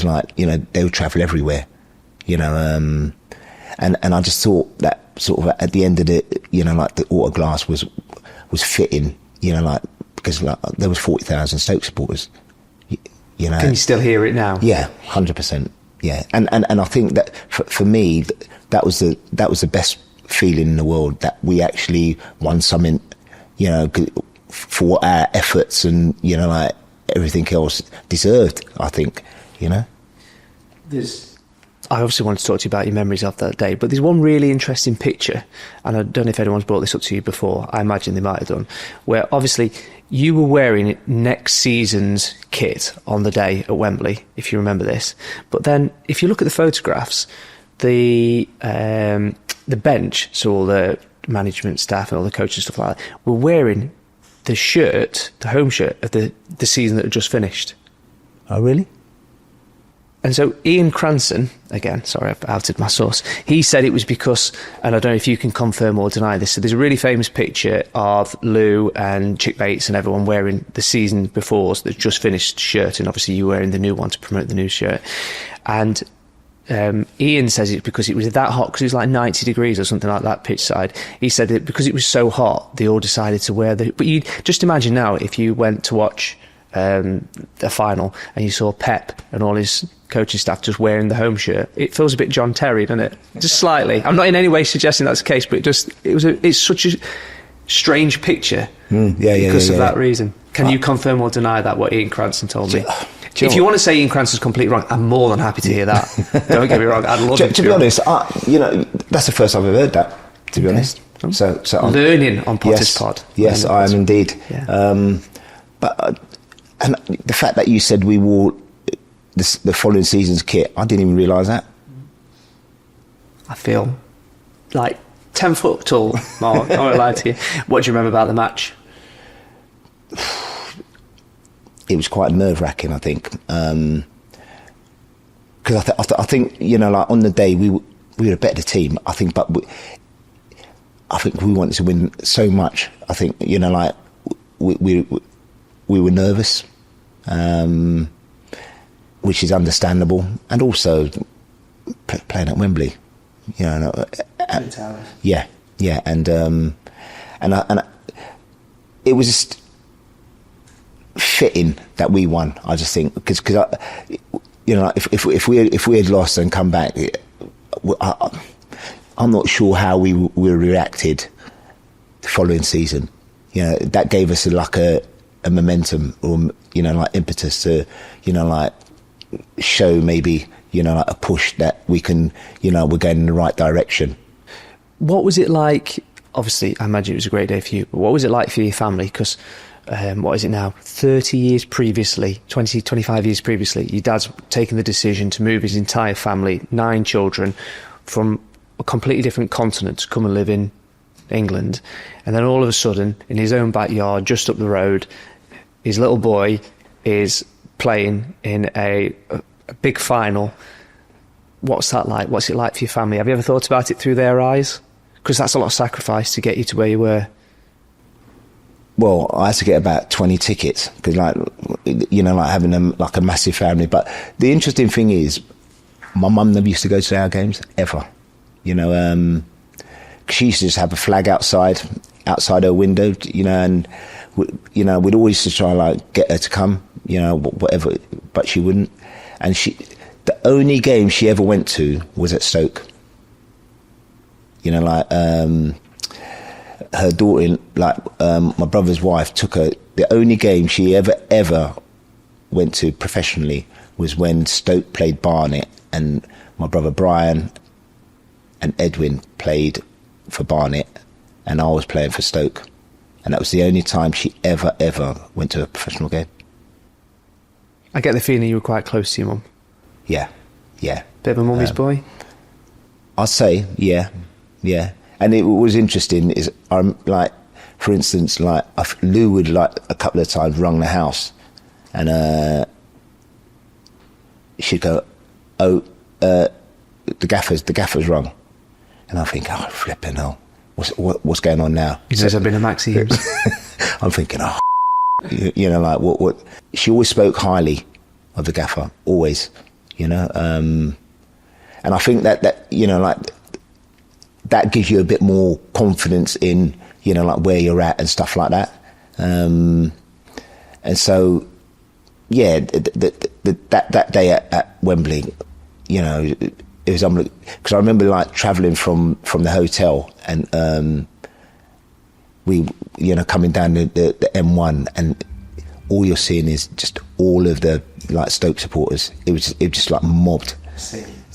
like, you know, they would travel everywhere. You know, and I just thought that sort of at the end of the, you know, like the autoglass was fitting, you know, like because like there was 40,000 Stoke supporters. You know, can you still hear it now? Yeah, 100%. Yeah, and I think that for me that was the best feeling in the world, that we actually won something, you know, for our efforts and, you know, like everything else deserved. I think, you know. I obviously want to talk to you about your memories of that day, but there's one really interesting picture, and I don't know if anyone's brought this up to you before. I imagine they might have done, where obviously you were wearing next season's kit on the day at Wembley, if you remember this. But then, if you look at the photographs, the bench, so all the management staff and all the coaches and stuff like that, were wearing the shirt, the home shirt of the season that had just finished. Oh, really? And so Ian Cranston, again, sorry, I've outed my source, he said it was because, and I don't know if you can confirm or deny this, so there's a really famous picture of Lou and Chick Bates and everyone wearing the season before's that's just finished shirt, and obviously you wearing the new one to promote the new shirt. And Ian says it's because it was that hot, because it was like 90 degrees or something like that pitch side. He said that because it was so hot, they all decided to wear the... But you just imagine now if you went to watch the final and you saw Pep and all his coaching staff just wearing the home shirt, it feels a bit John Terry, doesn't it? Just slightly. I'm not in any way suggesting that's the case, but it's such a strange picture because of that reason. Can you confirm or deny that, what Ian Cranston told me? If you want to say Ian Cranston's completely wrong, I'm more than happy to hear that. Don't get me wrong, I'd love it. To be honest, that's the first I've ever heard that, to be honest. So I'm learning on Potter's Pod. Yes, I am indeed. Yeah. And the fact that you said we wore the following season's kit, I didn't even realise that. I feel like 10 foot tall, Mark. I won't lie to you. What do you remember about the match? It was quite nerve-wracking, I think. Because I think, like on the day, we were a better team, I think, but I think we wanted to win so much. I think, like, we were nervous. Which is understandable, and also playing at Wembley, yeah, and it was just fitting that we won. I just think because if we had lost and come back, I'm not sure how we reacted the following season. That gave us like a momentum, or like impetus to like show maybe like a push that we can we're going in the right direction. What was it like? Obviously I imagine it was a great day for you, but what was it like for your family? Because what is it now, 30 years previously, 25 years previously, your dad's taken the decision to move his entire family, 9 children, from a completely different continent to come and live in England, and then all of a sudden in his own backyard just up the road his little boy is playing in a big final. What's that like? What's it like for your family? Have you ever thought about it through their eyes? Because that's a lot of sacrifice to get you to where you were. Well, I had to get about 20 tickets because, like having a massive family. But the interesting thing is, my mum never used to go to our games ever. She used to just have a flag outside her window, and we'd always to try like get her to come, whatever, but she wouldn't. And the only game she ever went to was at Stoke. Her daughter, my brother's wife, took her. The only game she ever went to professionally was when Stoke played Barnet, and my brother Brian and Edwin played for Barnet, and I was playing for Stoke, and that was the only time she ever went to a professional game. I get the feeling you were quite close to your mum. Yeah. Bit of a mummy's boy? I'd say, yeah. And it was interesting is, for instance, Lou would a couple of times rung the house, and she'd go, "Oh, the gaffer's rung," and I think, "Oh, flipping hell, what's going on now?" He says, "I've been a Maxims." I'm thinking, "Oh, what?" She always spoke highly of the gaffer, always, and I think that that gives you a bit more confidence in, where you're at and stuff like that. And so, yeah, that day at Wembley, it was unbelievable. Because I remember travelling from the hotel, and we, coming down the M1, and all you're seeing is just all of the Stoke supporters. It was just mobbed.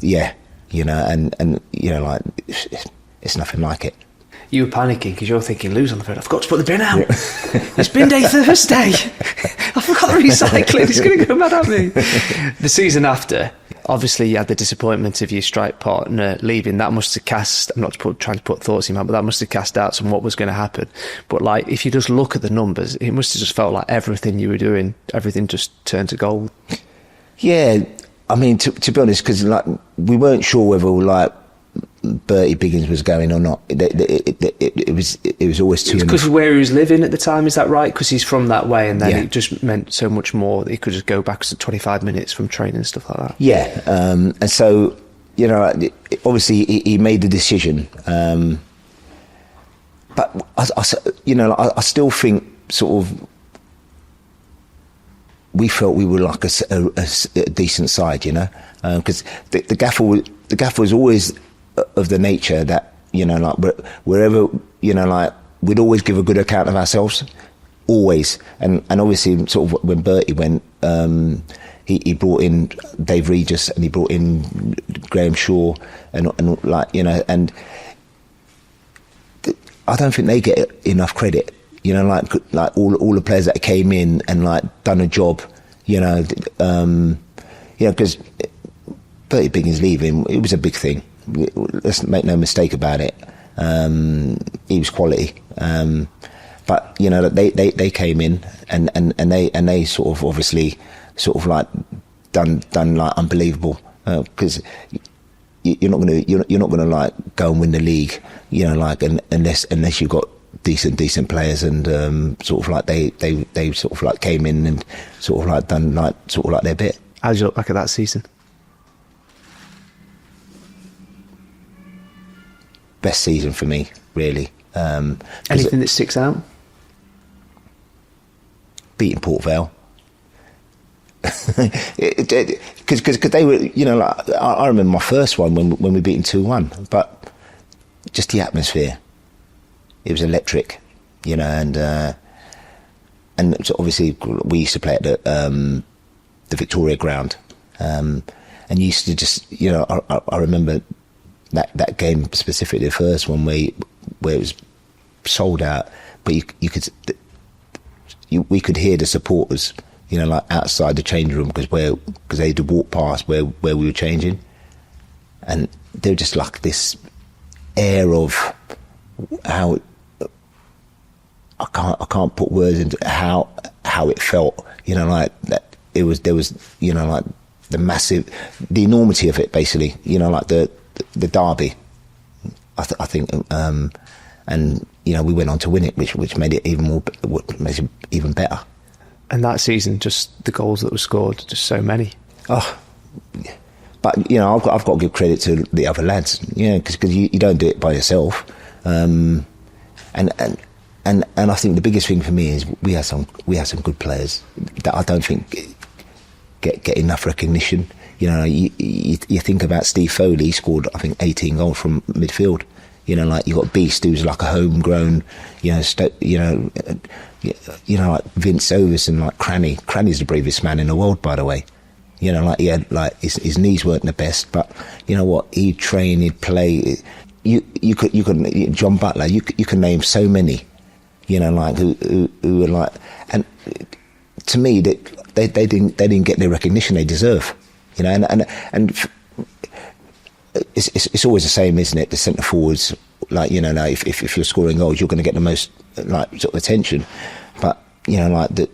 Yeah, and it's nothing like it. You were panicking because you're thinking, Lou's on the phone, I've got to put the bin out. It's bin day Thursday. I forgot the recycling. It's going to go mad at me. The season after, obviously you had the disappointment of your strike partner leaving. That must have cast, I'm not trying to put thoughts in my head, but that must have cast doubts on what was going to happen. But if you just look at the numbers, it must have just felt like everything you were doing, everything just turned to gold. Yeah, I mean, to be honest, because like we weren't sure whether like Bertie Biggins was going or not. It was always too. Because where he was living at the time, is that right? Because he's from that way, and then Yeah. it just meant so much more that he could just go back to 25 minutes from training and stuff like that. Yeah, and so you know, obviously he made the decision, but I still think sort of we felt we were like a decent side, you know, because the gaffer was always of the nature that, you know, like wherever, you know, like we'd always give a good account of ourselves, always, and obviously sort of when Bertie went, he brought in Dave Regis and he brought in Graham Shaw and like, you know, and I don't think they get enough credit. You know, like all the players that came in and like done a job, you know, because Bertie Biggins leaving, it was a big thing. Let's make no mistake about it. He was quality, but you know they came in and they sort of obviously sort of like done like unbelievable, because you're not gonna like go and win the league, you know, like unless you've got decent players, and sort of like they sort of like came in and sort of like done like sort of like their bit. How did you look back at that season? Best season for me, really. Anything that sticks out? Beating Port Vale. Because they were, you know, like I remember my first one when we beat them 2-1, but just the atmosphere, it was electric, you know, and so obviously we used to play at the Victoria Ground, and you used to just, you know, I remember that game specifically, the first one where it was sold out, but we could hear the supporters, you know, like outside the change room, because they had to walk past where we were changing, and they were just like this air of how I can't put words into how it felt, you know, like that there was you know, like the enormity of it, basically, you know, like the derby, I think, and you know, we went on to win it, which made it even better. And that season, just the goals that were scored, just so many. Oh, but you know, I've got to give credit to the other lads, you know, because you don't do it by yourself, and I think the biggest thing for me is we had some good players that I don't think get enough recognition. You know, you think about Steve Foley, he scored I think 18 goals from midfield. You know, like you got Beast, who's like a homegrown, you know, like Vince Ovis and like Cranny. Cranny's the bravest man in the world, by the way. You know, like he had like his knees weren't the best, but you know what? He'd train, he'd play. You could John Butler. You can name so many. You know, like who were like, and to me that they didn't get the recognition they deserve. You know, and it's always the same, isn't it? The centre forwards, like, you know, now if you're scoring goals, you're going to get the most like sort of attention. But you know, like the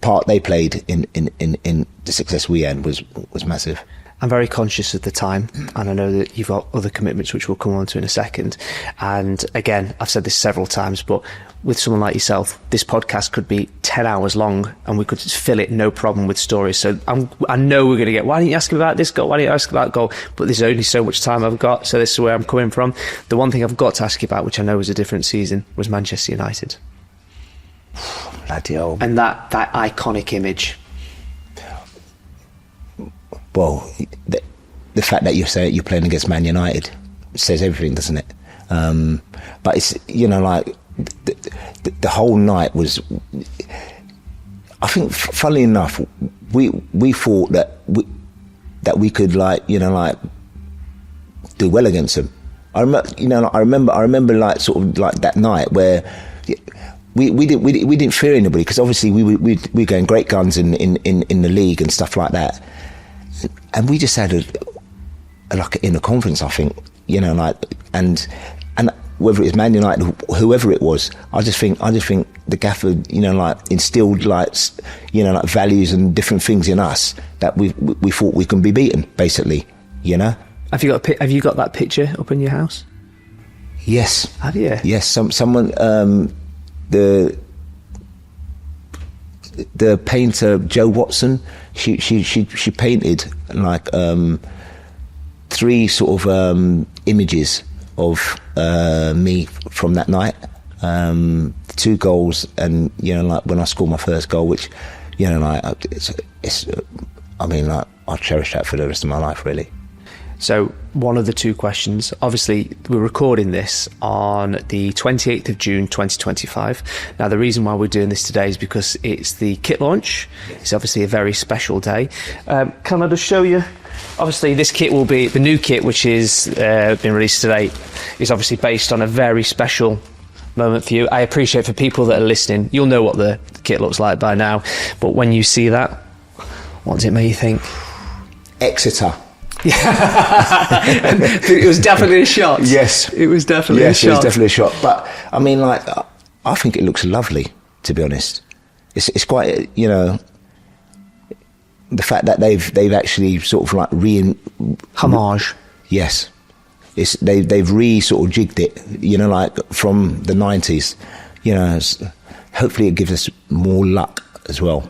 part they played in the success we had was massive. I'm very conscious of the time, and I know that you've got other commitments which we'll come on to in a second. And again, I've said this several times, but with someone like yourself, this podcast could be 10 hours long and we could just fill it, no problem, with stories. So I know we're going to get, why didn't you ask about this goal? Why didn't you ask about that goal? But there's only so much time I've got, so this is where I'm coming from. The one thing I've got to ask you about, which I know was a different season, was Manchester United. Bloody hell. And that iconic image. Well, the fact that you're playing against Man United says everything, doesn't it? But it's, you know, like the whole night was. I think, funnily enough, we thought that we could, like, you know, like do well against them. I remember like sort of like that night where we didn't fear anybody, because obviously we were going great guns in the league and stuff like that. And we just had a like an inner confidence, I think, you know, like, and whether it's Man United, whoever it was, I just think the gaffer, like instilled like values and different things in us that we thought we can be beaten, basically. Have you got that picture up in your house? Yes. Have you? Yes. Someone the painter Jo Watson, she painted like 3 sort of images of me from that night, 2 goals, and like when I scored my first goal, which I'll cherish that for the rest of my life, really. So one of the 2 questions, obviously we're recording this on the 28th of June 2025. Now the reason why we're doing this today is because it's the kit launch. It's obviously a very special day. Can I just show you? Obviously this kit will be, the new kit which is been released today, is obviously based on a very special moment for you. I appreciate for people that are listening, you'll know what the kit looks like by now, but when you see that, what does it make you think? Exeter. It was definitely a shot. Yes. It was definitely a shot. Yes, it was definitely a shot. But I mean, like, I think it looks lovely, to be honest. It's quite, the fact that they've actually sort of like homage. Yes. They've sort of jigged it, like from the 90s. Hopefully it gives us more luck as well.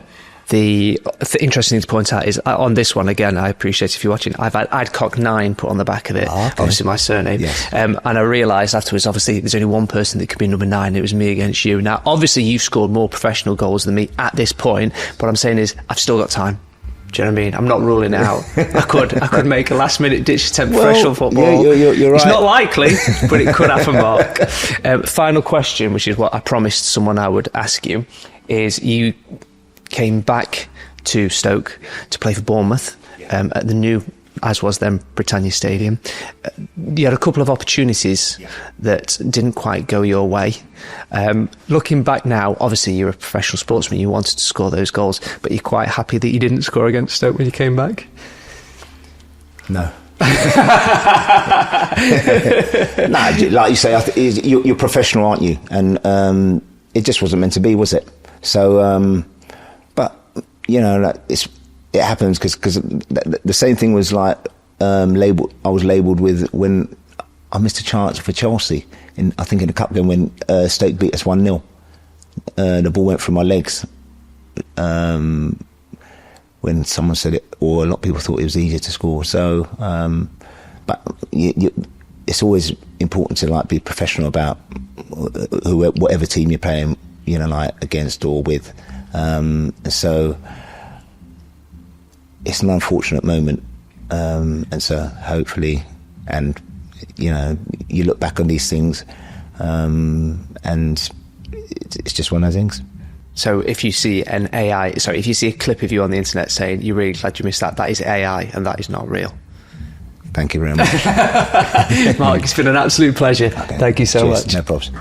The interesting thing to point out is on this one, again, I appreciate if you're watching, I've had Adcock 9 put on the back of it, obviously my surname. Yes. And I realised afterwards, obviously, there's only one person that could be number 9, it was me against you. Now, obviously, you've scored more professional goals than me at this point, but what I'm saying is, I've still got time. Do you know what I mean? I'm not ruling it out. I could make a last-minute ditch attempt professional football. Yeah, you're right. It's not likely, but it could happen, Mark. Final question, which is what I promised someone I would ask you, is you came back to Stoke to play for Bournemouth at the new, as was then, Britannia Stadium. You had a couple of opportunities that didn't quite go your way. Looking back now, obviously you're a professional sportsman, you wanted to score those goals, but you're quite happy that you didn't score against Stoke when you came back? No. Nah, like you say, you're professional, aren't you? And it just wasn't meant to be, was it? So, it happens because the same thing was like labelled. I was labelled with when I missed a chance for Chelsea in the cup game when Stoke beat us 1-0. The ball went through my legs. When someone said it, or a lot of people thought it was easier to score. So, but it's always important to like be professional about whatever team you're playing, like against or with. So it's an unfortunate moment, and so hopefully, and you look back on these things, and it's just one of those things. So if you see if you see a clip of you on the internet saying you're really glad you missed that is AI and that is not real. Thank you very much. Mark, it's been an absolute pleasure. Okay. Thank you so much. No problems.